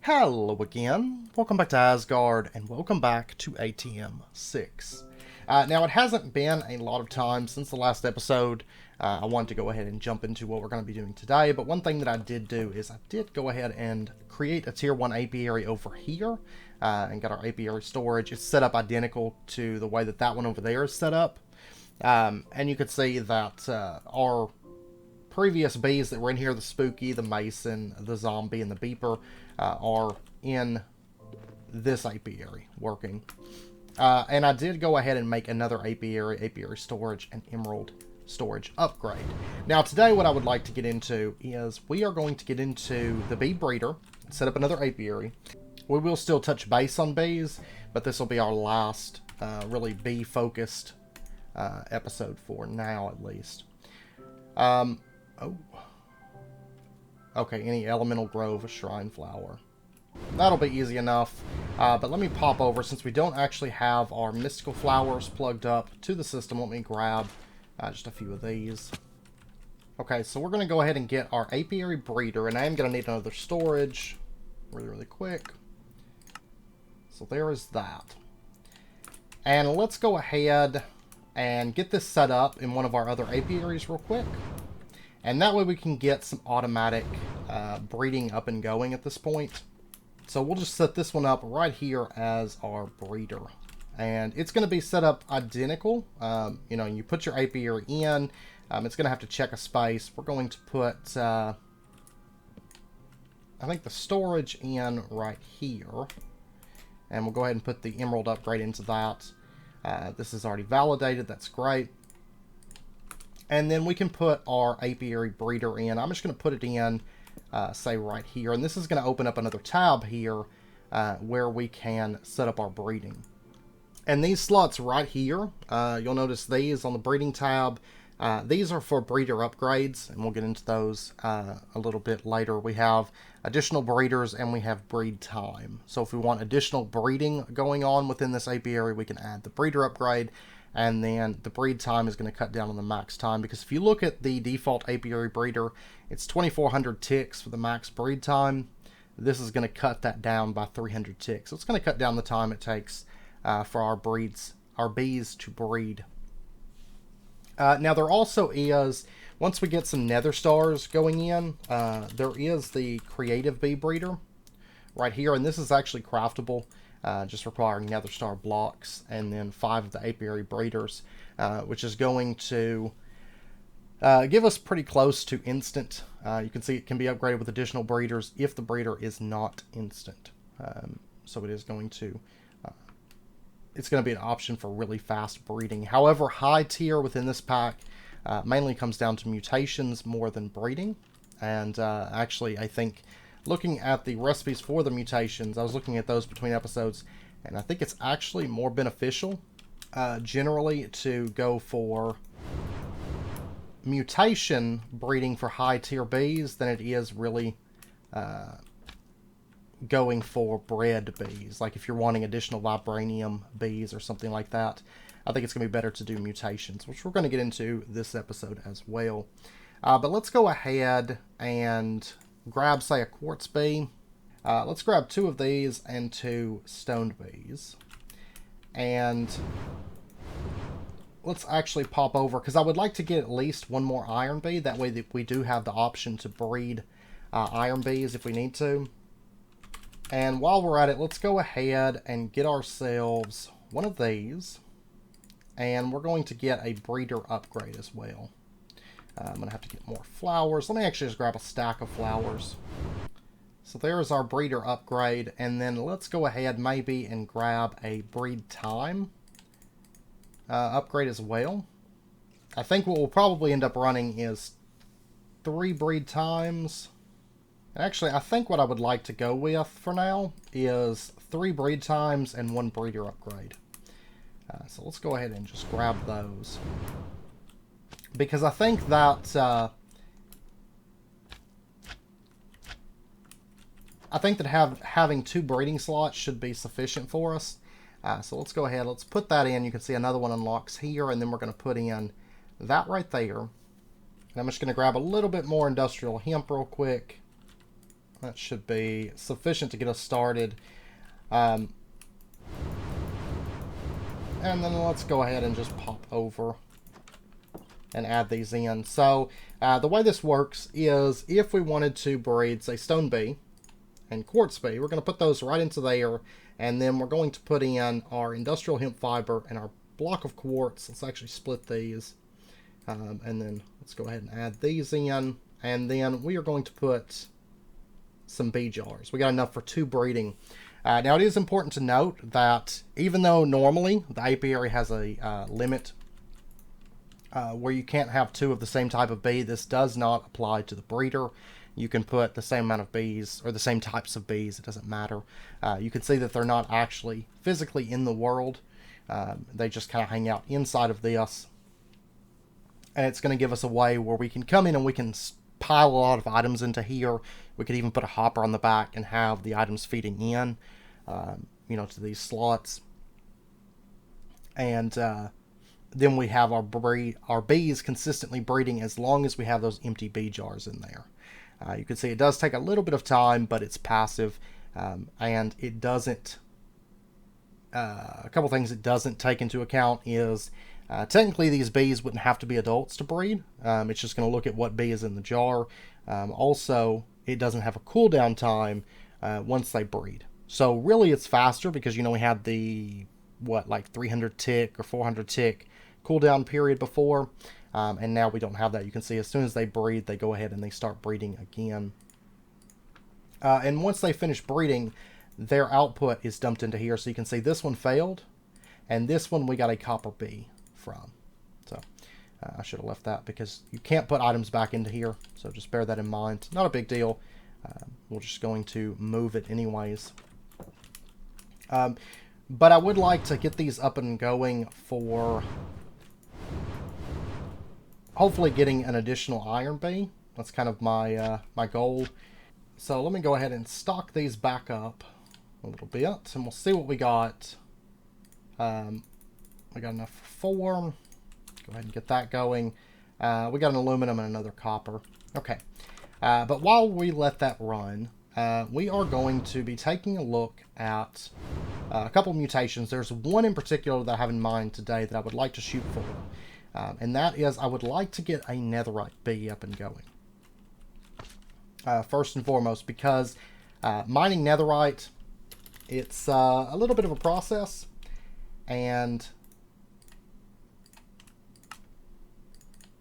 Hello again, welcome back to Asgard, and welcome back to ATM 6. Now, it hasn't been a lot of time since the last episode. I wanted to go ahead and jump into what we're going to be doing today, but one thing that I did do is I did go ahead and create a Tier 1 apiary over here, and got our apiary storage. It's set up identical to the way that that one over there is set up. And you can see that our previous bees that were in here, the Spooky, the Mason, the Zombie, and the Beeper, are in this apiary working. And I did go ahead and make another apiary storage, and emerald storage upgrade. Now today what I would like to get into is we are going to get into the bee breeder, set up another apiary. We will still touch base on bees, but this will be our last really bee focused episode for now at least. Okay, any elemental grove, a shrine flower. That'll be easy enough. But let me pop over, since we don't actually have our mystical flowers plugged up to the system, let me grab just a few of these. Okay, so we're going to go ahead and get our apiary breeder, and I am going to need another storage really quick. So there is that. And let's go ahead and get this set up in one of our other apiaries real quick. And that way we can get some automatic breeding up and going at this point. So we'll just set this one up right here as our breeder. And it's going to be set up identical. You know, you put your apiary in. It's going to have to check a space. We're going to put, I think, the storage in right here. And we'll go ahead and put the emerald upgrade into that. This is already validated. That's great. And then we can put our apiary breeder in. I'm just going to put it in, say, right here. And this is going to open up another tab here where we can set up our breeding. And these slots right here, you'll notice these on the breeding tab. These are for breeder upgrades, and we'll get into those a little bit later. We have additional breeders, and we have breed time. So if we want additional breeding going on within this apiary, we can add the breeder upgrade. And then the breed time is going to cut down on the max time, because if you look at the default apiary breeder, it's 2,400 ticks for the max breed time. This is going to cut that down by 300 ticks. So it's going to cut down the time it takes for our bees to breed. Now there also is, once we get some nether stars going in, there is the creative bee breeder right here, and this is actually craftable. Just requiring nether star blocks and then 5 of the apiary breeders, which is going to give us pretty close to instant. You can see it can be upgraded with additional breeders if the breeder is not instant. So it is going to, it's going to be an option for really fast breeding. However, high tier within this pack mainly comes down to mutations more than breeding. And actually, I think, looking at the recipes for the mutations, I was looking at those between episodes, and I think it's actually more beneficial generally to go for mutation breeding for high tier bees than it is really going for bred bees. Like if you're wanting additional vibranium bees or something like that, I think it's going to be better to do mutations, which we're going to get into this episode as well. But let's go ahead and grab, say, a quartz bee. Let's grab 2 of these and 2 stoned bees. And let's actually pop over, because I would like to get at least 1 more iron bee. That way that we do have the option to breed iron bees if we need to. And while we're at it, let's go ahead and get ourselves 1 of these. And we're going to get a breeder upgrade as well. I'm going to have to get more flowers. Let me actually just grab a stack of flowers. So there's our breeder upgrade. And then let's go ahead maybe and grab a breed time upgrade as well. I think what we'll probably end up running is 3 breed times. And actually, I think what I would like to go with for now is 3 breed times and 1 breeder upgrade. So let's go ahead and just grab those. Because I think that having 2 breeding slots should be sufficient for us. So let's go ahead. Let's put that in. You can see another one unlocks here, and then we're going to put in that right there. And I'm just going to grab a little bit more industrial hemp real quick. That should be sufficient to get us started. And then let's go ahead and just pop over and add these in. So the way this works is if we wanted to breed, say, stone bee and quartz bee, we're going to put those right into there, and then we're going to put in our industrial hemp fiber and our block of quartz. Let's actually split these, and then let's go ahead and add these in, and then we are going to put some bee jars. We got enough for 2 breeding. Now it is important to note that even though normally the apiary has a limit where you can't have 2 of the same type of bee, this does not apply to the breeder. You can put the same amount of bees, or the same types of bees, it doesn't matter. You can see that they're not actually physically in the world. They just kind of hang out inside of this. And it's going to give us a way where we can come in and we can pile a lot of items into here. We could even put a hopper on the back and have the items feeding in, you know, to these slots. And then we have our bees consistently breeding as long as we have those empty bee jars in there. You can see it does take a little bit of time, but it's passive, and it doesn't... a couple things it doesn't take into account is technically these bees wouldn't have to be adults to breed. It's just going to look at what bee is in the jar. Also, it doesn't have a cooldown time once they breed. So really it's faster because, you know, we had the, like 300 tick or 400 tick cooldown period before. And now we don't have that. You can see as soon as they breed, they go ahead and they start breeding again. And once they finish breeding, their output is dumped into here. So you can see this one failed, and this one we got a copper bee from. So I should have left that because you can't put items back into here. So just bear that in mind. Not a big deal. We're just going to move it anyways. But I would like to get these up and going for... hopefully getting an additional iron bee. That's kind of my my goal. So let me go ahead and stock these back up a little bit, and we'll see what we got. We got enough for 4. Go ahead and get that going. We got an aluminum and another copper. Okay. But while we let that run, we are going to be taking a look at a couple of mutations. There's one in particular that I have in mind today that I would like to shoot for. And that is, I would like to get a netherite bee up and going. First and foremost, because mining netherite, it's a little bit of a process, and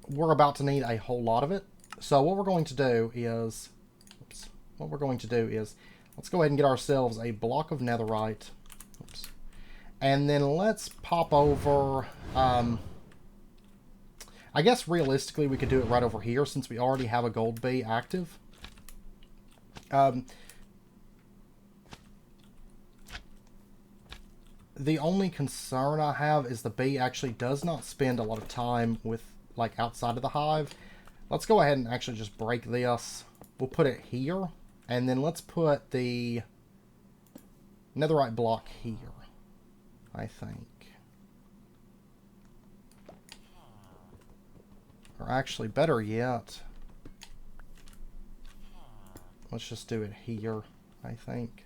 we're about to need a whole lot of it. So what we're going to do is, let's go ahead and get ourselves a block of netherite. And then let's pop over... I guess realistically we could do it right over here since we already have a gold bee active. The only concern I have is the bee actually does not spend a lot of time with, like, outside of the hive. Let's go ahead and actually just break this. We'll put it here, and then let's put the netherite block here, I think. Or actually, better yet, let's just do it here, I think.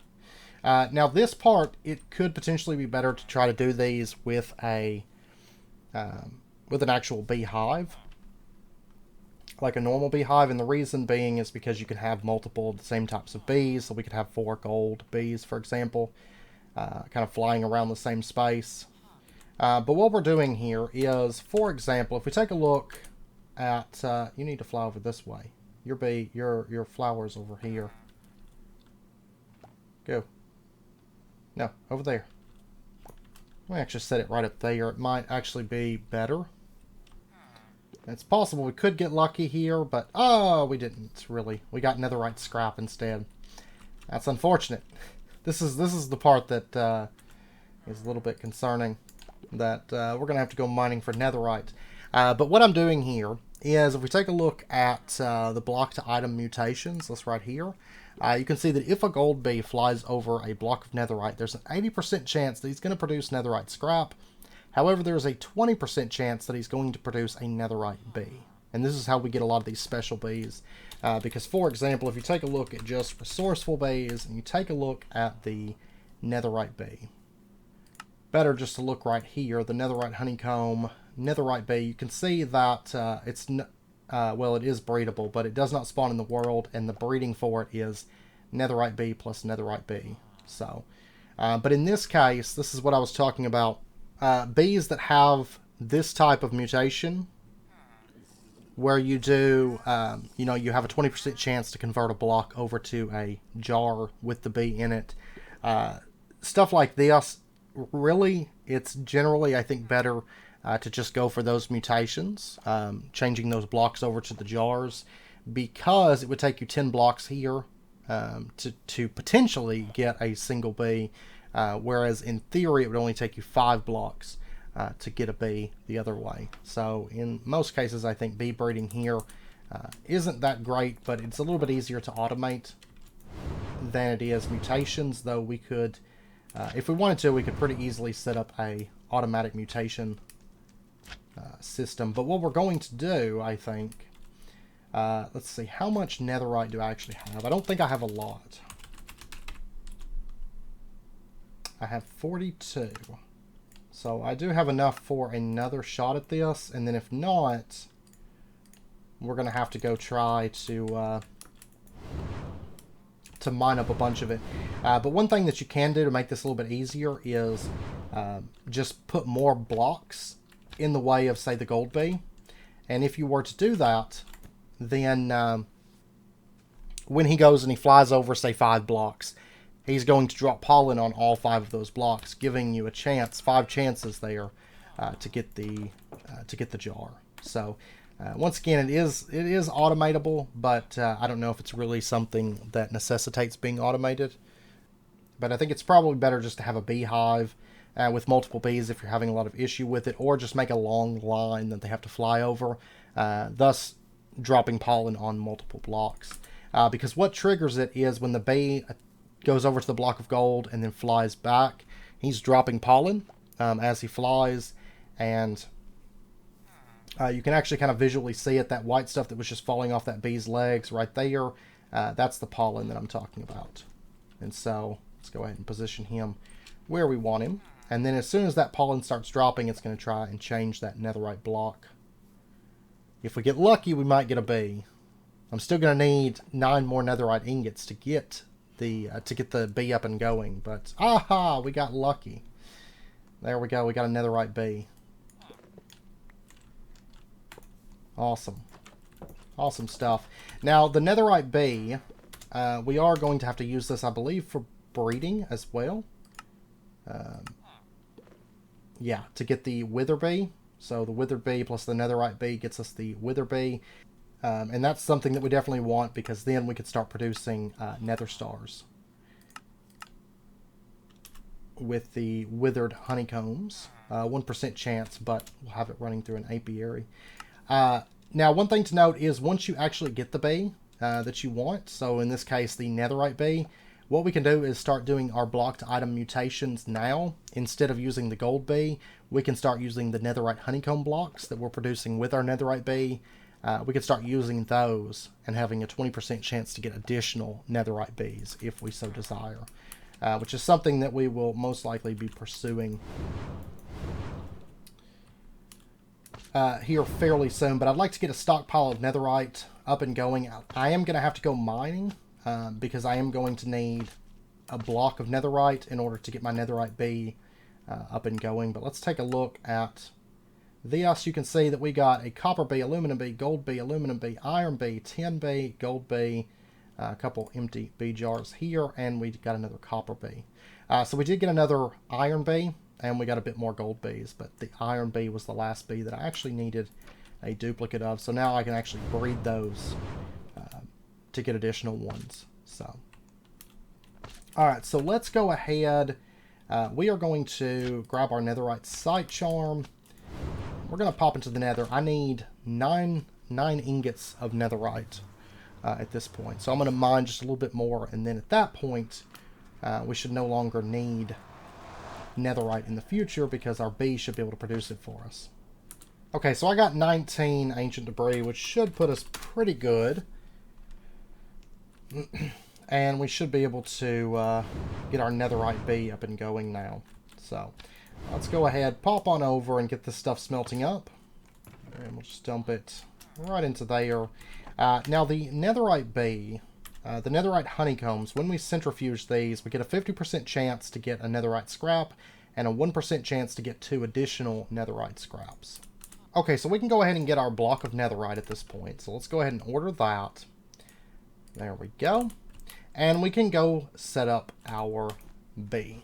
Now this part, it could potentially be better to try to do these with a with an actual beehive, like a normal beehive, and the reason being is because you can have multiple of the same types of bees. So we could have 4 gold bees, for example, kind of flying around the same space. But what we're doing here is, for example, if we take a look at, you need to fly over this way. Your bee, your flowers over here. Go. No, over there. Let me actually set it right up there. It might actually be better. It's possible we could get lucky here, but oh, we didn't really. We got netherite scrap instead. That's unfortunate. This is the part that is a little bit concerning. That we're gonna have to go mining for netherite. But what I'm doing here is, if we take a look at the block to item mutations, that's right here, you can see that if a gold bee flies over a block of netherite, there's an 80% chance that he's going to produce netherite scrap. However, there's a 20% chance that he's going to produce a netherite bee. And this is how we get a lot of these special bees. Because, for example, if you take a look at just resourceful bees, and you take a look at the netherite bee. Better just to look right here, the netherite honeycomb, netherite bee. You can see that well, it is breedable, but it does not spawn in the world, and the breeding for it is netherite bee plus netherite bee. So, but in this case, this is what I was talking about. Bees that have this type of mutation, where you do, you know, you have a 20% chance to convert a block over to a jar with the bee in it. Stuff like this, really, it's generally, I think, better to just go for those mutations, changing those blocks over to the jars, because it would take you 10 blocks here to potentially get a single bee, whereas in theory it would only take you 5 blocks to get a bee the other way. So in most cases, I think bee breeding here isn't that great, but it's a little bit easier to automate than it is mutations, though we could, if we wanted to, we could pretty easily set up a automatic mutation system. But what we're going to do, I think, let's see, how much netherite do I actually have? I don't think I have a lot. I have 42. So I do have enough for another shot at this, and then if not, we're going to have to go try to mine up a bunch of it. But one thing that you can do to make this a little bit easier is just put more blocks in the way of, say, the gold bee. And if you were to do that, then when he goes and he flies over, say, 5 blocks, he's going to drop pollen on all 5 of those blocks, giving you a chance, 5 chances there to get the jar. So once again, it is automatable, but I don't know if it's really something that necessitates being automated. But I think it's probably better just to have a beehive with multiple bees if you're having a lot of issue with it, or just make a long line that they have to fly over, thus dropping pollen on multiple blocks. Because what triggers it is when the bee goes over to the block of gold and then flies back, he's dropping pollen as he flies, and you can actually kind of visually see it, that white stuff that was just falling off that bee's legs right there, that's the pollen that I'm talking about. And so let's go ahead and position him where we want him, and then as soon as that pollen starts dropping, it's going to try and change that netherite block. If we get lucky, we might get a bee. I'm still going to need 9 more netherite ingots to get the bee up and going, but aha, we got lucky. There we go, we got a netherite bee. Awesome. Awesome stuff. Now, the netherite bee, we are going to have to use this, I believe, for breeding as well. Yeah, to get the wither bee. So the wither bee plus the netherite bee gets us the wither bee. And that's something that we definitely want, because then we could start producing nether stars with the withered honeycombs. 1% chance, but we'll have it running through an apiary. Now, one thing to note is once you actually get the bee that you want, so in this case the netherite bee, what we can do is start doing our blocked item mutations now. Instead of using the gold bee, we can start using the netherite honeycomb blocks that we're producing with our netherite bee. We can start using those and having a 20% chance to get additional netherite bees if we so desire, which is something that we will most likely be pursuing here fairly soon. But I'd like to get a stockpile of netherite up and going. I am going to have to go mining because I am going to need a block of netherite in order to get my netherite bee up and going. But let's take a look at this. You can see that we got a copper bee, aluminum bee, gold bee, aluminum bee, iron bee, tin bee, gold bee, a couple empty bee jars here, and we got another copper bee. So we did get another iron bee, and we got a bit more gold bees, but the iron bee was the last bee that I actually needed a duplicate of. So now I can actually breed those to get additional ones. So, all right, so let's go ahead. We are going to grab our netherite sight charm. We're going to pop into the nether. I need 9 ingots of netherite at this point. So I'm going to mine just a little bit more, and then at that point, we should no longer need netherite in the future because our bee should be able to produce it for us. Okay, so I got 19 ancient debris, which should put us pretty good. And we should be able to get our netherite bee up and going now. So let's go ahead, pop on over and get this stuff smelting up. And we'll just dump it right into there. Now the netherite bee, the netherite honeycombs, when we centrifuge these, we get a 50% chance to get a netherite scrap and a 1% chance to get 2 additional netherite scraps. Okay, so we can go ahead and get our block of netherite at this point. So let's go ahead and order that. There we go. And we can go set up our bee.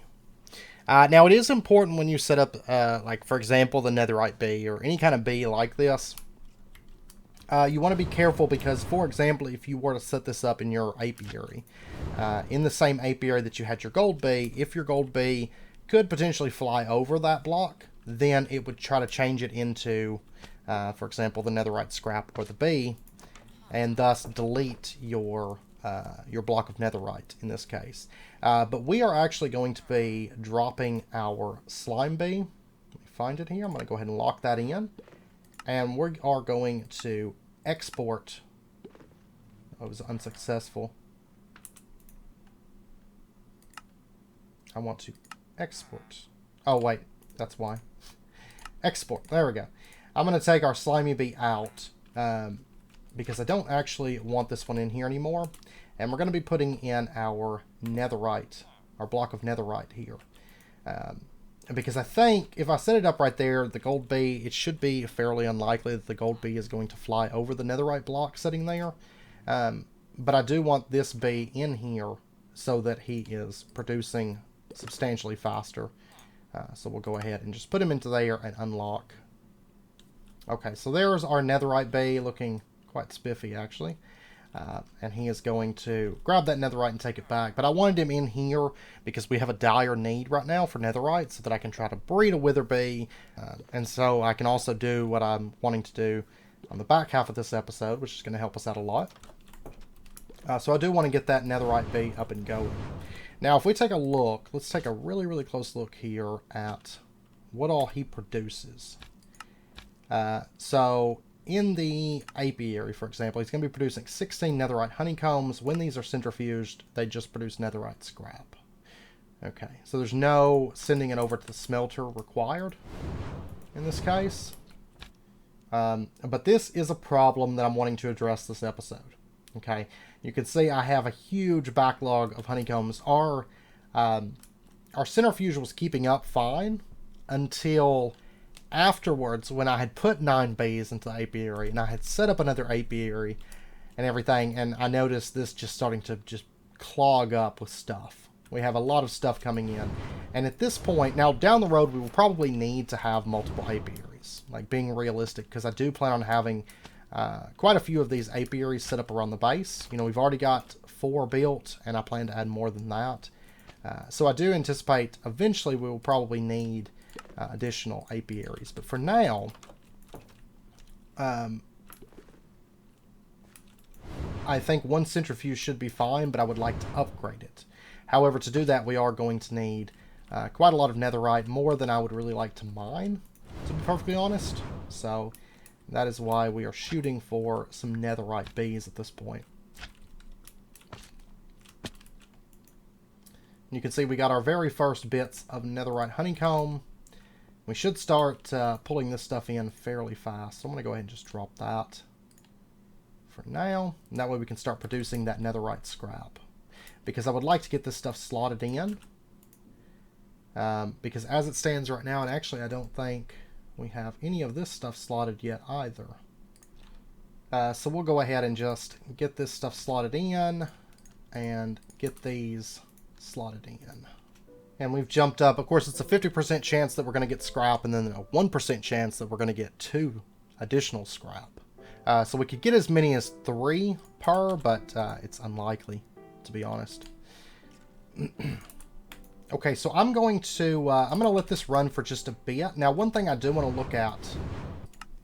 Now, it is important when you set up, like, for example, the netherite bee or any kind of bee like this. You want to be careful because, for example, if you were to set this up in your apiary, in the same apiary that you had your gold bee, if your gold bee could potentially fly over that block, then it would try to change it into, for example, the netherite scrap or the bee, and thus delete your block of netherite in this case. But we are actually going to be dropping our slime bee. Let me find it here. I'm going to go ahead and lock that in. And we are going to export. Oh, it was unsuccessful. I want to export. Oh, wait. That's why. Export. There we go. I'm going to take our slimy bee out because I don't actually want this one in here anymore. And we're going to be putting in our netherite, our block of netherite here. Because I think if I set it up right there, the gold bee, it should be fairly unlikely that the gold bee is going to fly over the netherite block sitting there. But I do want this bee in here so that he is producing substantially faster. So we'll go ahead and just put him into there and unlock. Okay, so there's our netherite bee looking quite spiffy actually. And he is going to grab that netherite and take it back. But I wanted him in here because we have a dire need right now for netherite so that I can try to breed a wither bee. And so I can also do what I'm wanting to do on the back half of this episode, which is going to help us out a lot. So I do want to get that netherite bee up and going. Now, if we take a look, let's take a really, really close look here at what all he produces. So in the apiary, for example, he's going to be producing 16 netherite honeycombs. When these are centrifuged, they just produce netherite scrap. Okay, so there's no sending it over to the smelter required in this case. But this is a problem that I'm wanting to address this episode. Okay, you can see I have a huge backlog of honeycombs. Our centrifuge was keeping up fine until afterwards, when I had put 9 bees into the apiary and I had set up another apiary and everything, and I noticed this just starting to just clog up with stuff. We have a lot of stuff coming in, and at this point, now down the road we will probably need to have multiple apiaries, like being realistic, because I do plan on having quite a few of these apiaries set up around the base. You know, we've already got 4 built and I plan to add more than that. So I do anticipate eventually we will probably need additional apiaries. But for now, I think 1 centrifuge should be fine, but I would like to upgrade it. However, to do that, we are going to need quite a lot of netherite, more than I would really like to mine, to be perfectly honest. So that is why we are shooting for some netherite bees at this point. You can see we got our very first bits of netherite honeycomb. We should start pulling this stuff in fairly fast. So I'm going to go ahead and just drop that for now. And that way we can start producing that netherite scrap. Because I would like to get this stuff slotted in. Because as it stands right now, and actually I don't think we have any of this stuff slotted yet either. So we'll go ahead and just get this stuff slotted in and get these slotted in. And we've jumped up. Of course, it's a 50% chance that we're going to get scrap, and then a 1% chance that we're going to get 2 additional scrap. So we could get as many as 3 per, but it's unlikely, to be honest. Okay, so I'm going to let this run for just a bit. Now, one thing I do want to look at,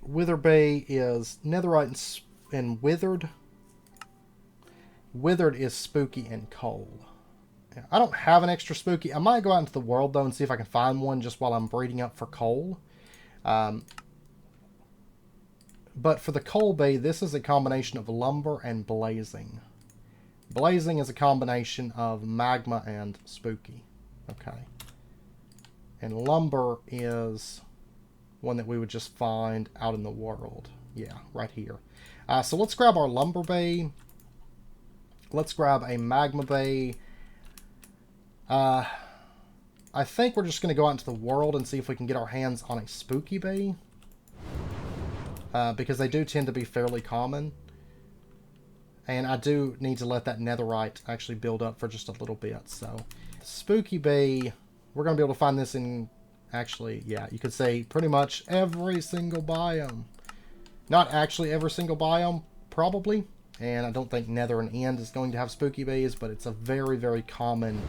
Wither Bay is netherite and withered. Withered is spooky and cold. I don't have an extra spooky. I might go out into the world, though, and see if I can find one just while I'm breeding up for coal. But for the coal bay, this is a combination of lumber and blazing. Blazing is a combination of magma and spooky. Okay. And lumber is one that we would just find out in the world. Yeah, right here. So let's grab our lumber bay. Let's grab a magma bay. I think we're just going to go out into the world and see if we can get our hands on a spooky bay. Because they do tend to be fairly common. And I do need to let that netherite actually build up for just a little bit. So, spooky bay, we're going to be able to find this in, actually, yeah, you could say pretty much every single biome. Not actually every single biome, probably. And I don't think Nether and End is going to have spooky bays, but it's a very, very common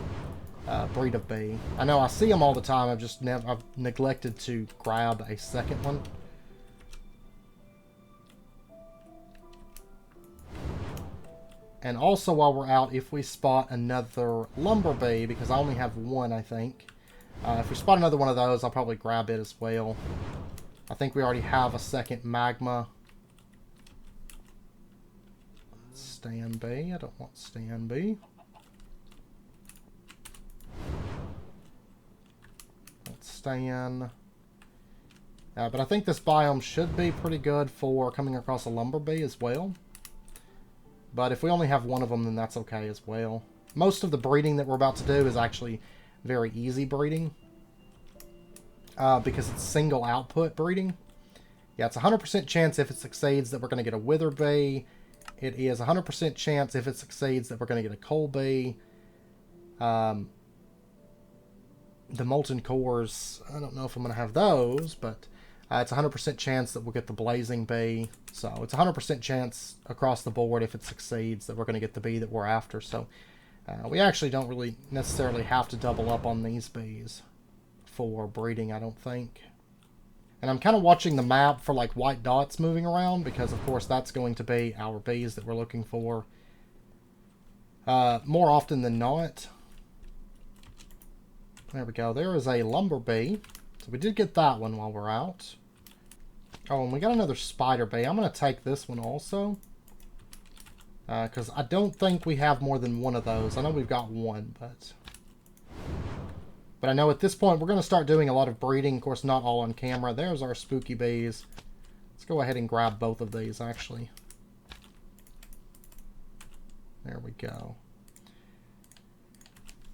breed of bay. I know I see them all the time. I've neglected to grab a second one. And also while we're out, if we spot another lumber bay, because I only have one, I think. If we spot another one of those, I'll probably grab it as well. I think we already have a second magma. Stand bay. I don't want stand bay. Let's stand. But I think this biome should be pretty good for coming across a lumber bay as well. But if we only have one of them, then that's okay as well. Most of the breeding that we're about to do is actually very easy breeding. Because it's single output breeding. Yeah, it's a 100% chance if it succeeds that we're going to get a wither bay. It is a 100% chance if it succeeds that we're going to get a coal bay. The molten cores, I don't know if I'm going to have those, but it's a 100% chance that we'll get the blazing bay. So it's a 100% chance across the board if it succeeds that we're going to get the bee that we're after. So we actually don't really necessarily have to double up on these bees for breeding, I don't think. And I'm kind of watching the map for like white dots moving around because of course that's going to be our bees that we're looking for more often than not. There we go. There is a lumber bee. So we did get that one while we're out. Oh, and we got another spider bay. I'm going to take this one also. Because I don't think we have more than one of those. I know we've got one, but I know at this point we're going to start doing a lot of breeding. Of course, not all on camera. There's our spooky bees. Let's go ahead and grab both of these, actually. There we go.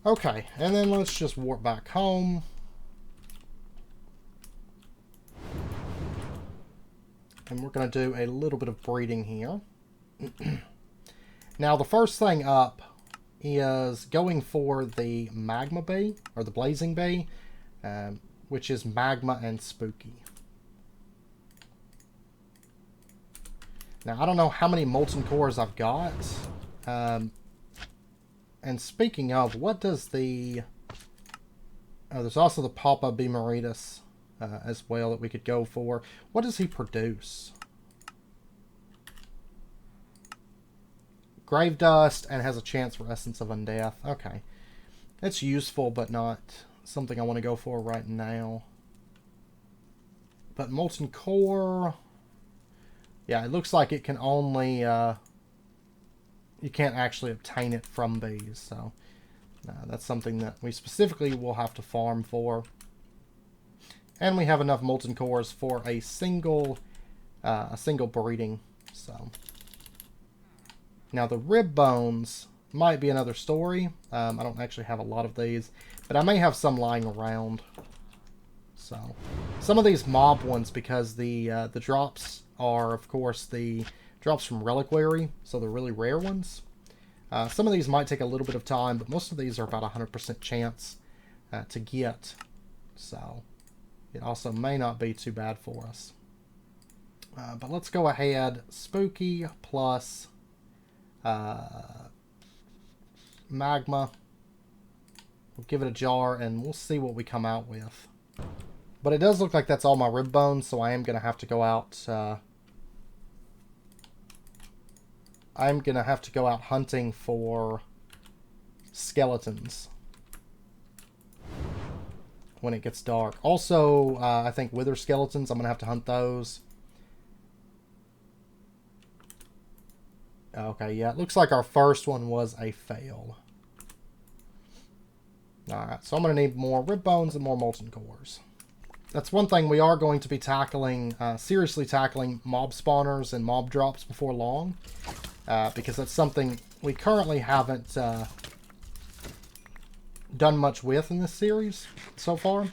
Okay, and then let's just warp back home. And we're going to do a little bit of breeding here. Now, the first thing up is going for the magma bay, or the blazing bay, which is magma and spooky. Now, I don't know how many molten cores I've got. And speaking of, what does the... Oh, there's also the Papa Bemeritus as well that we could go for. What does he produce? Grave dust and has a chance for Essence of Undeath. Okay. It's useful, but not something I want to go for right now. But Molten Core... Yeah, it looks like it can only... you can't actually obtain it from bees, so... that's something that we specifically will have to farm for. And we have enough molten cores for a single breeding. So now the rib bones might be another story. I don't actually have a lot of these, but I may have some lying around. So some of these mob ones, because the drops are, of course, the drops from reliquary, so they're really rare ones. Some of these might take a little bit of time, but most of these are about 100% chance to get. So it also may not be too bad for us. But let's go ahead. Spooky plus magma. We'll give it a jar and we'll see what we come out with. But it does look like that's all my rib bones, so I am going to have to go out... I'm going to have to go out hunting for skeletons when it gets dark. Also, I think wither skeletons, I'm going to have to hunt those. Okay, yeah, it looks like our first one was a fail. Alright, so I'm going to need more rib bones and more molten cores. That's one thing we are going to be tackling, seriously tackling mob spawners and mob drops before long. Because that's something we currently haven't done much with in this series so far.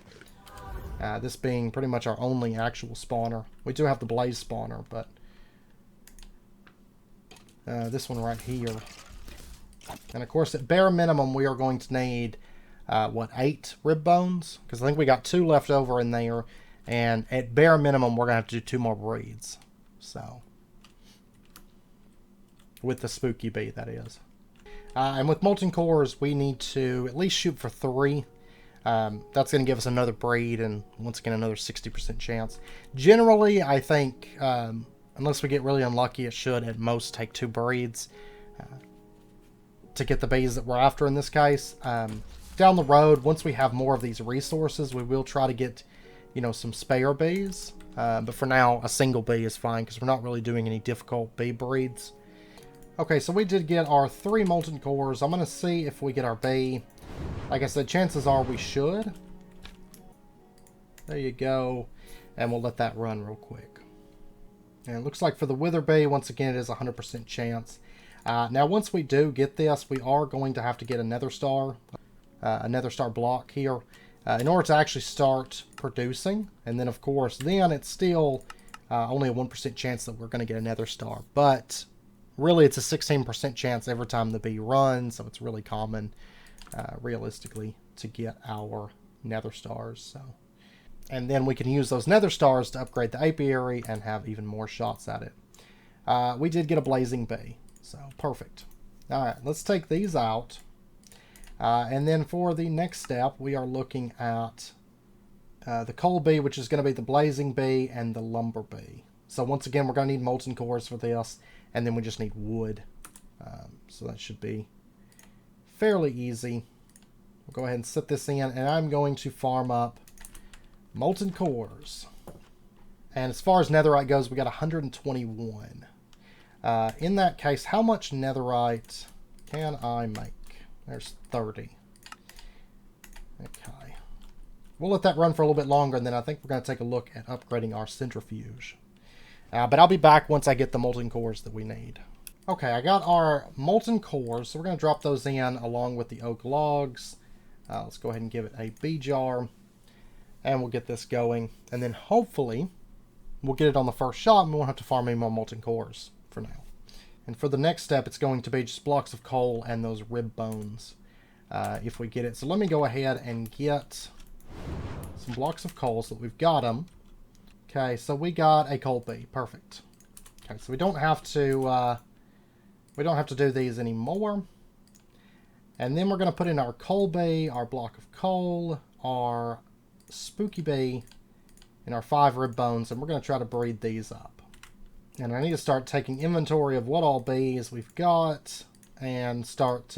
This being pretty much our only actual spawner. We do have the blaze spawner, but this one right here. And of course, at bare minimum, we are going to need, 8 rib bones? Because I think we got 2 left over in there. And at bare minimum, we're going to have to do 2 more breeds. So, with the spooky bee, that is. And with molten cores, we need to at least shoot for 3. That's going to give us another breed and once again another 60% chance. Generally, I think, unless we get really unlucky, it should at most take 2 breeds to get the bees that we're after in this case. Down the road, once we have more of these resources, we will try to get, you know, some spare bees. But for now, a single bee is fine because we're not really doing any difficult bee breeds. Okay, so we did get our 3 molten cores. I'm going to see if we get our bee. Like I said, chances are we should. There you go. And we'll let that run real quick. And it looks like for the wither bee, once again, it is a 100% chance. Now, once we do get this, we are going to have to get a nether star block here in order to actually start producing. And then, of course, then it's still only a 1% chance that we're going to get a nether star. But really, it's a 16% chance every time the bee runs, so it's really common, realistically, to get our nether stars. So, and then we can use those nether stars to upgrade the apiary and have even more shots at it. We did get a blazing bee, so perfect. All right, let's take these out. And then for the next step, we are looking at the coal bee, which is going to be the blazing bee and the lumber bee. So once again, we're going to need molten cores for this. And then we just need wood. So that should be fairly easy. We'll go ahead and set this in. And I'm going to farm up molten cores. And as far as netherite goes, we got 121. In that case, how much netherite can I make? There's 30. Okay. We'll let that run for a little bit longer. And then I think we're going to take a look at upgrading our centrifuge. But I'll be back once I get the molten cores that we need. Okay, I got our molten cores, so we're going to drop those in along with the oak logs. Let's go ahead and give it a bee jar, and we'll get this going. And then hopefully, we'll get it on the first shot, and we won't have to farm any more molten cores for now. And for the next step, it's going to be just blocks of coal and those rib bones, if we get it. So let me go ahead and get some blocks of coal so that we've got them. Okay, so we got a coal bee. Perfect. Okay, so we don't have to do these anymore. And then we're going to put in our coal bee, our block of coal, our spooky bee, and our 5 rib bones, and we're going to try to breed these up. And I need to start taking inventory of what all bees we've got and start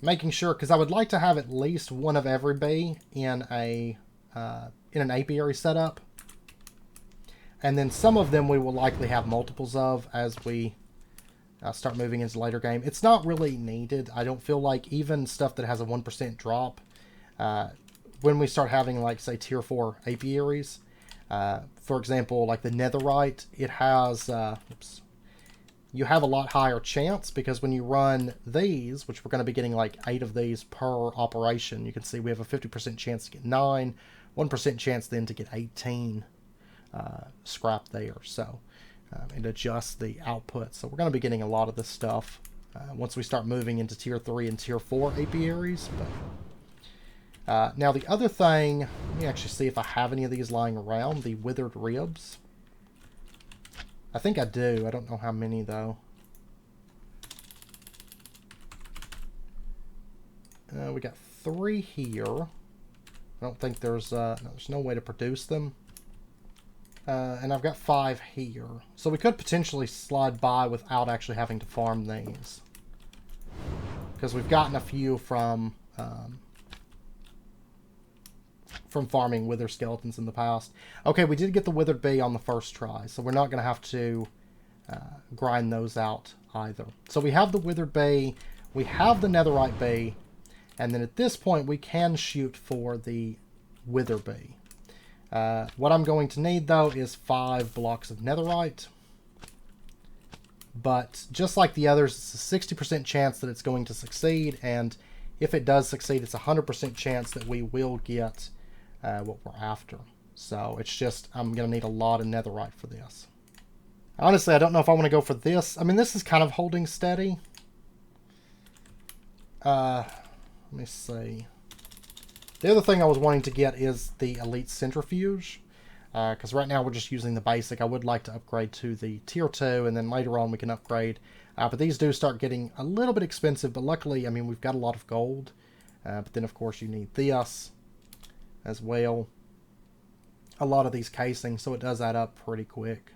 making sure, because I would like to have at least one of every bee in an apiary setup. And then some of them we will likely have multiples of as we start moving into the later game. It's not really needed. I don't feel like even stuff that has a 1% drop, when we start having, like, say, tier 4 apiaries, for example, like the netherite, it has, you have a lot higher chance because when you run these, which we're going to be getting like 8 of these per operation, you can see we have a 50% chance to get 9, 1% chance then to get 18 scrap there. So it adjusts the output. So we're going to be getting a lot of this stuff once we start moving into tier 3 and tier 4 apiaries. But now the other thing, let me actually see if I have any of these lying around, the withered ribs. I think I do. I don't know how many, though. We got 3 here. I don't think there's no way to produce them. And I've got 5 here. So we could potentially slide by without actually having to farm these. Because we've gotten a few from farming wither skeletons in the past. Okay, we did get the withered bee on the first try, so we're not going to have to grind those out either. So we have the withered bee, we have the netherite bee, and then at this point we can shoot for the wither bee. What I'm going to need though is 5 blocks of netherite. But just like the others, it's a 60% chance that it's going to succeed, and if it does succeed, it's a 100% chance that we will get what we're after. So it's just, I'm going to need a lot of netherite for this. Honestly, I don't know if I want to go for this. I mean, this is kind of holding steady. Let me see. The other thing I was wanting to get is the Elite Centrifuge. Because right now we're just using the basic. I would like to upgrade to the tier 2, and then later on we can upgrade. But these do start getting a little bit expensive, but luckily, I mean, we've got a lot of gold. But then, of course, you need this as well. A lot of these casings, so it does add up pretty quick.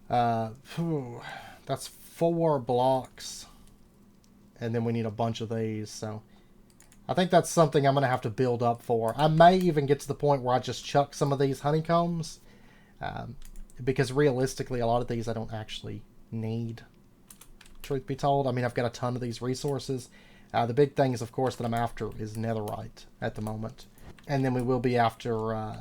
That's 4 blocks. And then we need a bunch of these, so I think that's something I'm going to have to build up for. I may even get to the point where I just chuck some of these honeycombs. Because realistically, a lot of these I don't actually need, truth be told. I mean, I've got a ton of these resources. The big thing is, of course, that I'm after is netherite at the moment. And then we will be after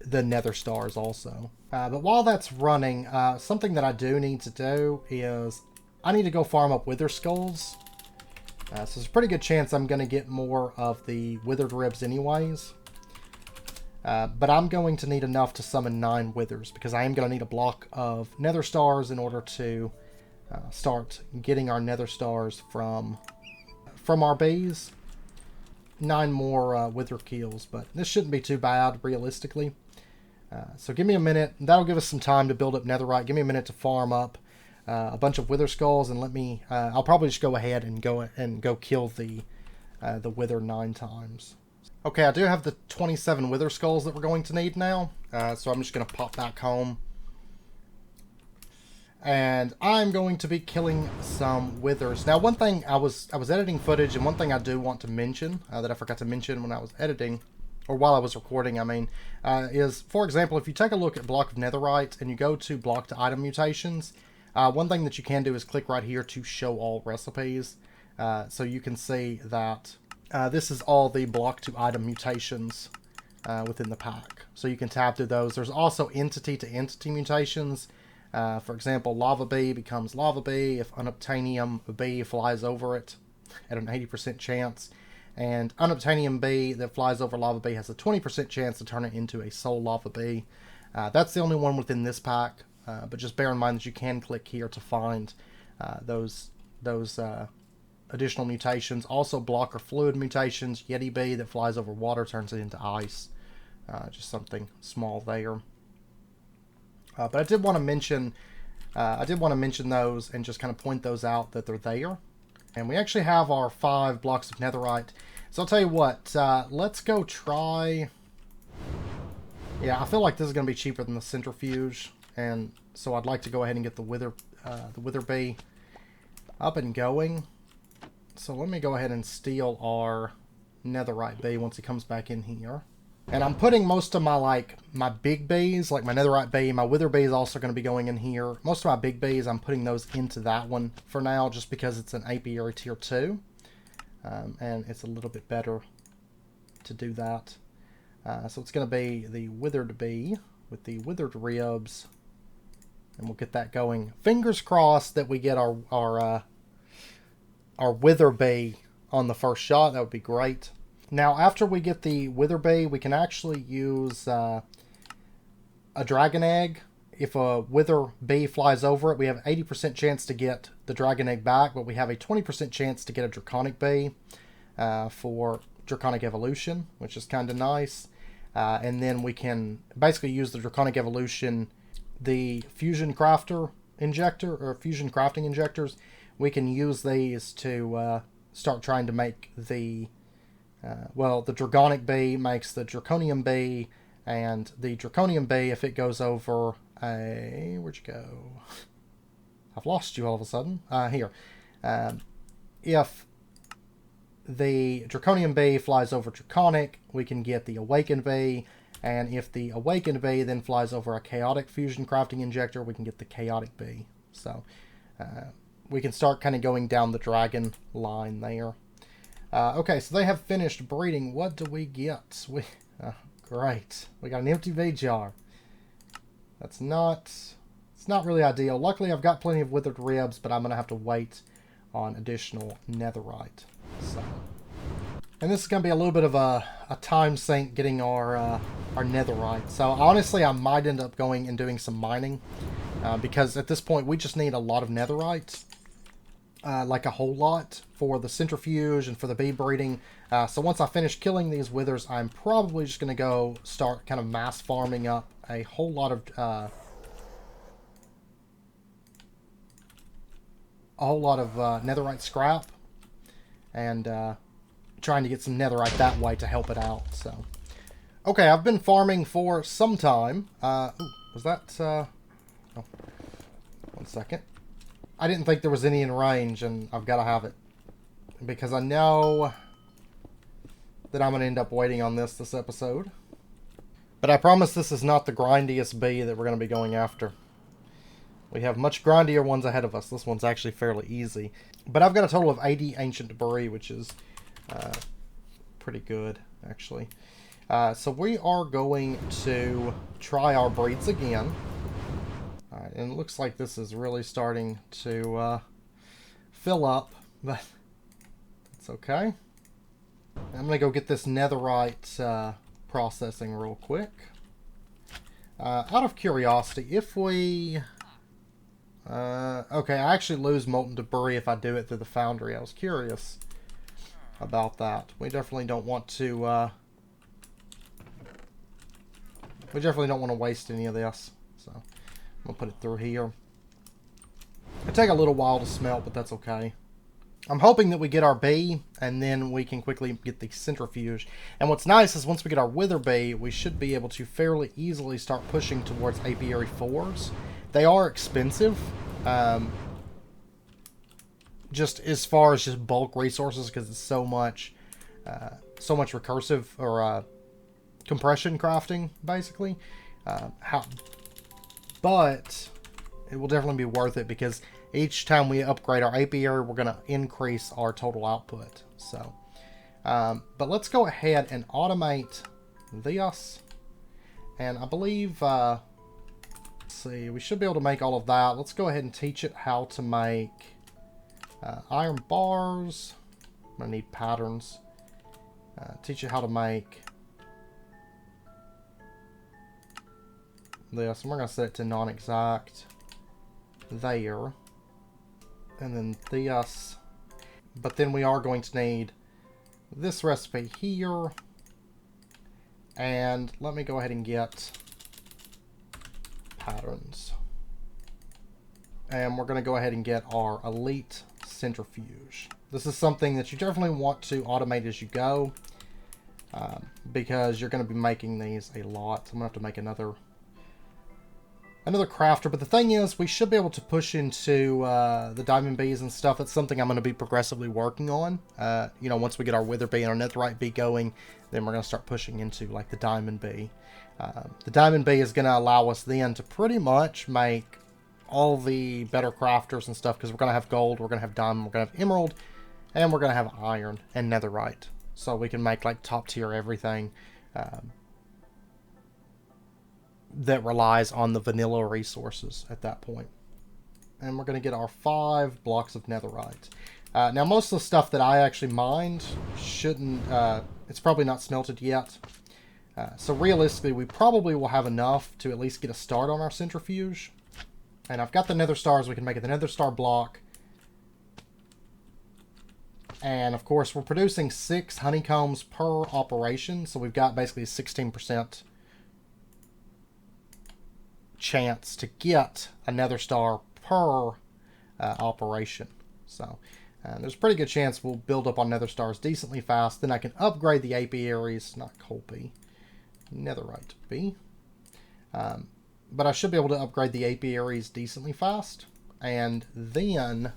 the nether stars also. But while that's running, something that I do need to do is I need to go farm up wither skulls. So there's a pretty good chance I'm going to get more of the withered ribs anyways. But I'm going to need enough to summon 9 withers, because I am going to need a block of nether stars in order to start getting our nether stars from our bees. 9 more wither kills, but this shouldn't be too bad realistically. So give me a minute. That'll give us some time to build up netherite. Give me a minute to farm up a bunch of wither skulls, and let me I'll probably just go ahead and go kill the wither 9 times. Okay, I do have the 27 wither skulls that we're going to need now, so I'm just going to pop back home, and I'm going to be killing some withers. Now, one thing, I was editing footage, and one thing I do want to mention that I forgot to mention when I was editing, or while I was recording, I mean, is, for example, if you take a look at block of netherite and you go to block to item mutations, one thing that you can do is click right here to show all recipes. So you can see that this is all the block to item mutations within the pack. So you can tab through those. There's also entity to entity mutations. For example, lava bee becomes lava bee if unobtainium bee flies over it at an 80% chance. And unobtainium bee that flies over lava bee has a 20% chance to turn it into a soul lava bee. That's the only one within this pack. But just bear in mind that you can click here to find those additional mutations. Also, block or fluid mutations. Yeti bee that flies over water turns it into ice. Just something small there. But I did want to mention those and just kind of point those out that they're there. And we actually have our 5 blocks of netherite. So I'll tell you what. Let's go try. Yeah, I feel like this is going to be cheaper than the centrifuge. And so I'd like to go ahead and get the wither bee up and going. So let me go ahead and steal our netherite bee once he comes back in here. And I'm putting most of my my big bees, like my netherite bee, my wither bee is also going to be going in here. Most of my big bees, I'm putting those into that one for now, just because it's an apiary tier 2. And it's a little bit better to do that. So it's going to be the withered bee with the withered ribs. And we'll get that going. Fingers crossed that we get our wither bee on the first shot. That would be great. Now, after we get the wither bee, we can actually use a dragon egg. If a wither bee flies over it, we have 80% chance to get the dragon egg back, but we have a 20% chance to get a draconic bee for draconic evolution, which is kind of nice. And then we can basically use the draconic evolution, the fusion crafter injector or fusion crafting injectors. We can use these to start trying to make the the dragonic bee makes the draconium bee, and the draconium bee, if it goes over a, where'd you go? I've lost you all of a sudden. Here. If the draconium bee flies over draconic, we can get the awakened bee, And if the awakened bee then flies over a chaotic fusion crafting injector, we can get the chaotic bee. So we can start kind of going down the dragon line there. Okay, so they have finished breeding. What do we get? Great. We got an empty bee jar. It's not really ideal. Luckily, I've got plenty of withered ribs, but I'm going to have to wait on additional netherite. So, and this is going to be a little bit of a time sink getting our netherite. So honestly, I might end up going and doing some mining. Because at this point, we just need a lot of netherite. Like a whole lot for the centrifuge and for the bee breeding. So once I finish killing these withers, I'm probably just going to go start kind of mass farming up a whole lot of netherite scrap, and trying to get some netherite that way to help it out. So, okay, I've been farming for some time. Ooh, was that? Oh, 1 second. I didn't think there was any in range, and I've got to have it because I know that I'm going to end up waiting on this episode. But I promise this is not the grindiest bee that we're going to be going after. We have much grindier ones ahead of us. This one's actually fairly easy. But I've got a total of 80 ancient debris, which is pretty good, actually. So we are going to try our breeds again. Alright, and it looks like this is really starting to fill up, but it's okay. I'm going to go get this netherite processing real quick. Out of curiosity, if we... okay, I actually lose molten debris if I do it through the foundry. I was curious about that. We definitely don't want to... we definitely don't want to waste any of this. So, I'm going to put it through here. It'll take a little while to smelt, but that's okay. I'm hoping that we get our bee, and then we can quickly get the centrifuge. And what's nice is once we get our wither bee, we should be able to fairly easily start pushing towards apiary 4s. They are expensive, just as far as just bulk resources, because it's so much recursive or compression crafting, basically. But it will definitely be worth it because each time we upgrade our apiary, we're going to increase our total output. So, but let's go ahead and automate this. And I believe, let's see, we should be able to make all of that. Let's go ahead and teach it how to make iron bars. I'm going to need patterns. Teach it how to make this. And we're going to set it to non-exact there. And then this. But then we are going to need this recipe here. And let me go ahead and get patterns. And we're going to go ahead and get our elite centrifuge. This is something that you definitely want to automate as you go. Because you're going to be making these a lot. So I'm going to have to make another crafter, but the thing is, we should be able to push into the diamond bees and stuff. It's something I'm going to be progressively working on. You know, once we get our wither bee and our netherite bee going, then we're going to start pushing into like the diamond bee. The diamond bee is going to allow us then to pretty much make all the better crafters and stuff, because we're going to have gold, we're going to have diamond, we're going to have emerald, and we're going to have iron and netherite. So we can make like top tier everything. That relies on the vanilla resources at that point. And we're going to get our 5 blocks of netherite. Now, most of the stuff that I actually mined shouldn't... it's probably not smelted yet. So realistically, we probably will have enough to at least get a start on our centrifuge. And I've got the nether stars. We can make it the nether star block. And, of course, we're producing 6 honeycombs per operation. So we've got basically a 16% chance to get a nether star per operation. So there's a pretty good chance we'll build up on nether stars decently fast. Then I can upgrade the apiaries, not coal bee, netherite bee. But I should be able to upgrade the apiaries decently fast. And then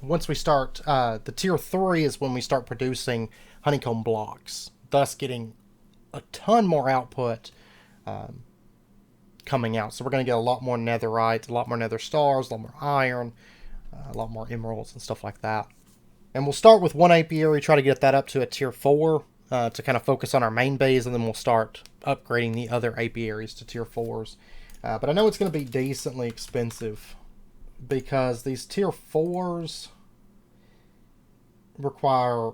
once we start, the tier 3 is when we start producing honeycomb blocks, thus getting a ton more output coming out. So we're going to get a lot more netherite, a lot more nether stars, a lot more iron, a lot more emeralds and stuff like that. And we'll start with one apiary, try to get that up to a tier 4 to kind of focus on our main base, and then we'll start upgrading the other apiaries to tier 4s. But I know it's going to be decently expensive because these tier 4s require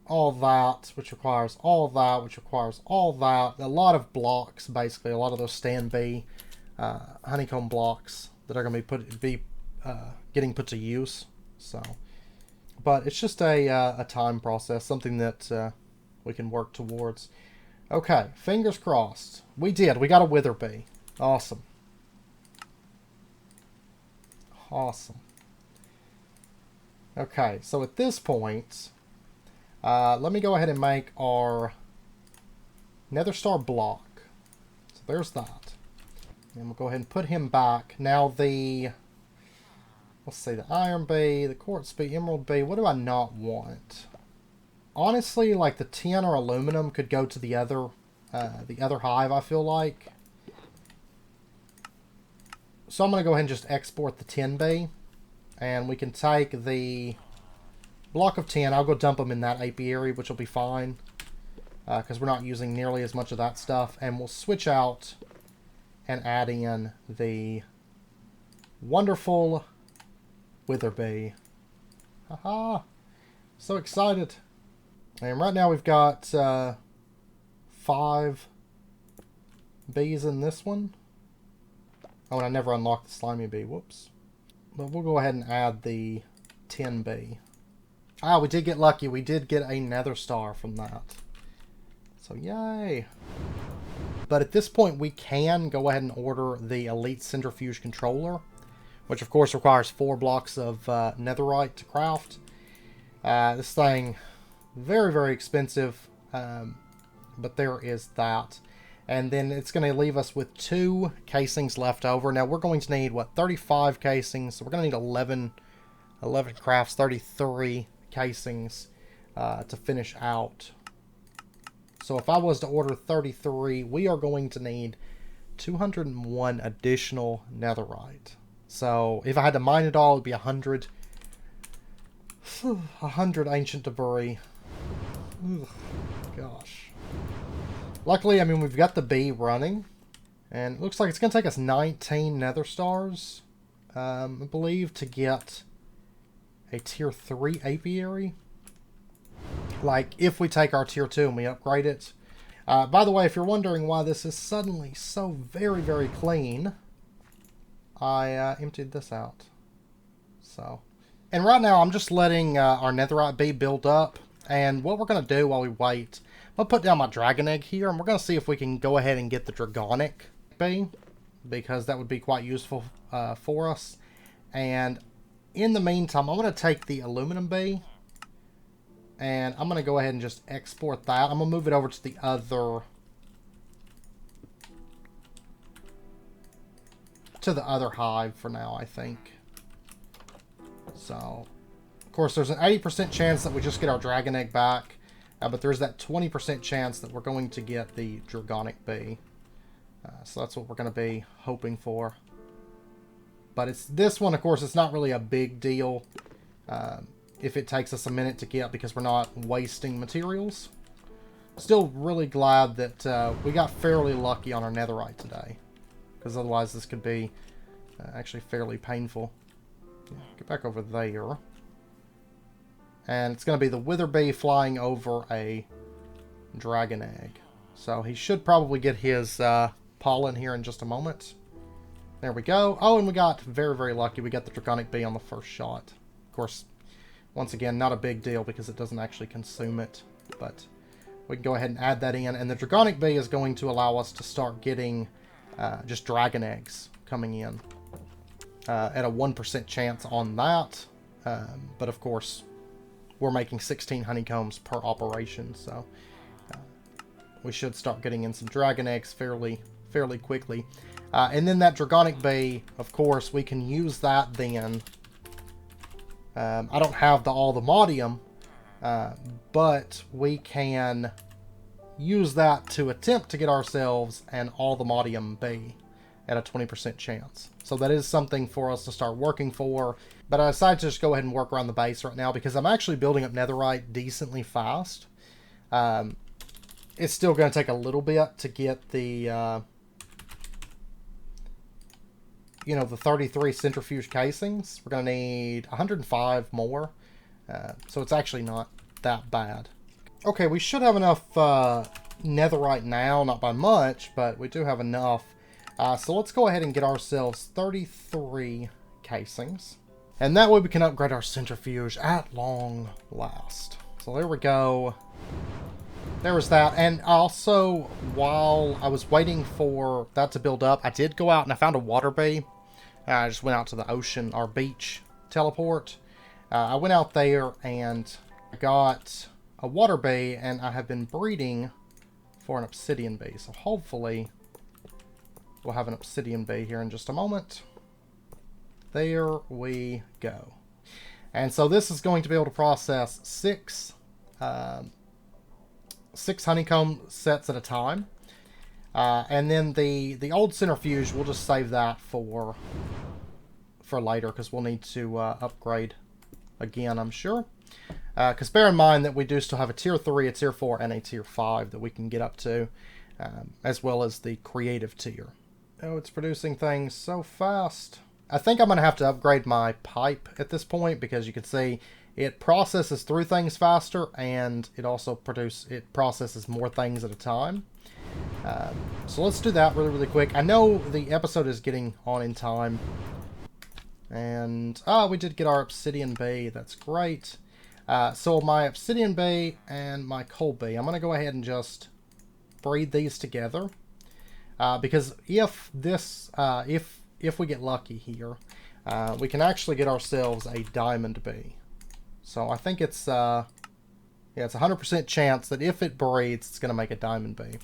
all that, which requires all that, which requires all that. A lot of blocks, basically. A lot of those stand B honeycomb blocks that are going to be getting put to use. So, but it's just a time process, something that we can work towards. Okay, fingers crossed. We did. We got a wither bee. Awesome. Awesome. Okay, so at this point, let me go ahead and make our nether star block. So there's that. And we'll go ahead and put him back. Now let's see, the iron bee, the quartz bee, emerald bee, what do I not want? Honestly, like the tin or aluminum could go to the other hive, I feel like. So I'm going to go ahead and just export the tin bee. And we can take the block of tin. I'll go dump them in that apiary, which will be fine. Because we're not using nearly as much of that stuff. And we'll switch out and add in the wonderful wither bee. Haha! So excited. And right now we've got 5 bees in this one. Oh, and I never unlocked the slimy bee. Whoops. But we'll go ahead and add the tin bee. Ah, we did get lucky. We did get a nether star from that. So, yay. But at this point, we can go ahead and order the Elite Centrifuge Controller, which, of course, requires 4 blocks of netherite to craft. This thing, very, very expensive. But there is that. And then it's going to leave us with 2 casings left over. Now, we're going to need, what, 35 casings. So we're going to need 11 crafts, 33 casings to finish out. So if I was to order 33, we are going to need 201 additional netherite. So if I had to mine it all, it would be 100. 100 ancient debris. Ugh, gosh. Luckily, I mean, we've got the bee running. And it looks like it's going to take us 19 nether stars, I believe, to get a tier 3 apiary. Like, if we take our tier 2 and we upgrade it. By the way, if you're wondering why this is suddenly so very, very clean, I emptied this out. So, and right now, I'm just letting our netherite bee build up. And what we're going to do while we wait, I'll put down my dragon egg here, and we're going to see if we can go ahead and get the dragonic bee, because that would be quite useful for us. And in the meantime, I'm going to take the aluminum bee, and I'm going to go ahead and just export that. I'm going to move it over to the other hive for now, I think. So, of course, there's an 80% chance that we just get our dragon egg back. But there's that 20% chance that we're going to get the dragonic bee. So that's what we're going to be hoping for. But it's this one, of course, it's not really a big deal if it takes us a minute to get, because we're not wasting materials. Still really glad that we got fairly lucky on our netherite today, because otherwise this could be actually fairly painful. Yeah, get back over there. And it's going to be the wither bee flying over a dragon egg. So he should probably get his pollen here in just a moment. There we go. Oh, and we got very, very lucky. We got the dragonic bee on the first shot. Of course, once again, not a big deal because it doesn't actually consume it. But we can go ahead and add that in. And the dragonic bee is going to allow us to start getting just dragon eggs coming in. At a 1% chance on that. But of course, we're making 16 honeycombs per operation, so we should start getting in some dragon eggs fairly quickly. And then that dragonic bee, of course, we can use that then. I don't have all the modium, but we can use that to attempt to get ourselves an all-the-modium B at a 20% chance. So that is something for us to start working for. But I decided to just go ahead and work around the base right now because I'm actually building up netherite decently fast. It's still going to take a little bit to get the, you know, the 33 centrifuge casings. We're going to need 105 more. So it's actually not that bad. Okay, we should have enough netherite now, not by much, but we do have enough. So let's go ahead and get ourselves 33 casings. And that way we can upgrade our centrifuge at long last. So there we go. There was that. And also, while I was waiting for that to build up, I did go out and I found a water bee. I just went out to the ocean, our beach teleport. I went out there and got a water bee, and I have been breeding for an obsidian bee. So hopefully we'll have an obsidian bee here in just a moment. There we go. And so this is going to be able to process six honeycomb sets at a time. And then the old centrifuge, we'll just save that for later, because we'll need to upgrade again, I'm sure. Because bear in mind that we do still have a tier 3, a tier 4, and a tier 5 that we can get up to, as well as the creative tier. Oh, it's producing things so fast. I think I'm going to have to upgrade my pipe at this point, because you can see it processes through things faster, and it also processes more things at a time. So let's do that really, really quick. I know the episode is getting on in time. And, we did get our obsidian bee. That's great. So my obsidian bee and my coal bee, I'm going to go ahead and just breed these together. Because if we get lucky here, we can actually get ourselves a diamond bee. So I think it's, yeah, it's a 100% chance that if it breeds, it's going to make a diamond bee.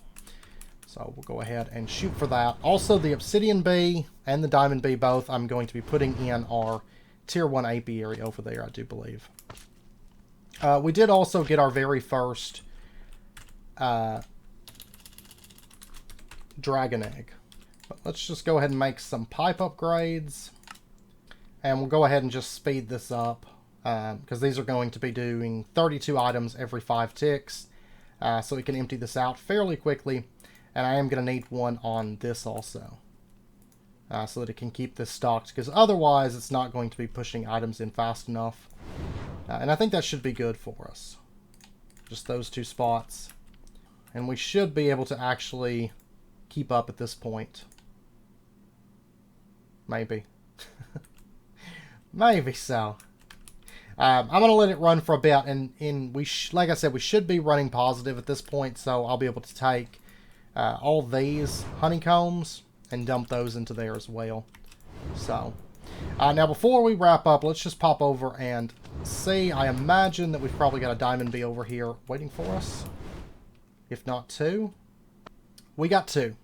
So we'll go ahead and shoot for that. Also, the obsidian bee and the diamond bee both, I'm going to be putting in our tier 1 apiary over there, I do believe. We did also get our very first dragon egg. But let's just go ahead and make some pipe upgrades. And we'll go ahead and just speed this up, because these are going to be doing 32 items every 5 ticks. So we can empty this out fairly quickly. And I am going to need one on this also, so that it can keep this stocked, because otherwise it's not going to be pushing items in fast enough. And I think that should be good for us. Just those 2 spots. And we should be able to actually keep up at this point. Maybe. Maybe so. I'm going to let it run for a bit, and like I said, we should be running positive at this point, so I'll be able to take all these honeycombs and dump those into there as well. So, now before we wrap up, let's just pop over and see. I imagine that we've probably got a diamond bee over here waiting for us. If not 2. We got 2.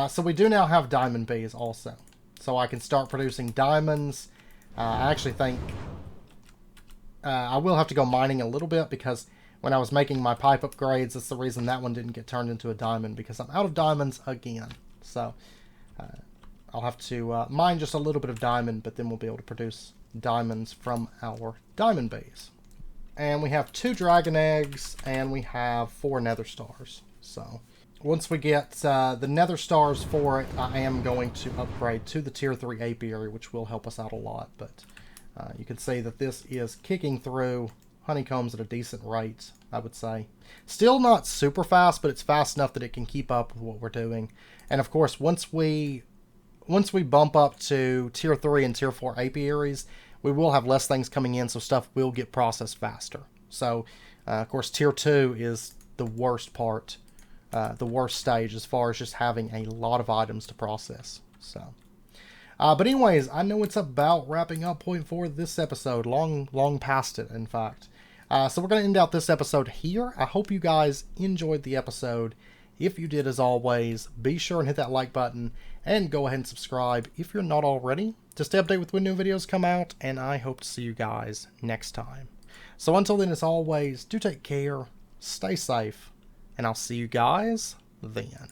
So we do now have diamond bees also. So I can start producing diamonds. I actually think I will have to go mining a little bit, because when I was making my pipe upgrades, that's the reason that one didn't get turned into a diamond, because I'm out of diamonds again. So I'll have to mine just a little bit of diamond, but then we'll be able to produce diamonds from our diamond bees. And we have 2 dragon eggs, and we have 4 nether stars. So once we get the nether stars for it, I am going to upgrade to the tier 3 apiary, which will help us out a lot. But you can see that this is kicking through honeycombs at a decent rate, I would say. Still not super fast, but it's fast enough that it can keep up with what we're doing. And of course, once we bump up to tier 3 and tier 4 apiaries, we will have less things coming in, so stuff will get processed faster. So, of course, tier 2 is the worst part, the worst stage as far as just having a lot of items to process. So, but anyways, I know it's about wrapping up point for this episode, long past it, in fact. So we're going to end out this episode here. I hope you guys enjoyed the episode. If you did, as always, be sure and hit that like button and go ahead and subscribe if you're not already, to stay updated with when new videos come out, and I hope to see you guys next time. So until then, as always, do take care, stay safe, and I'll see you guys then.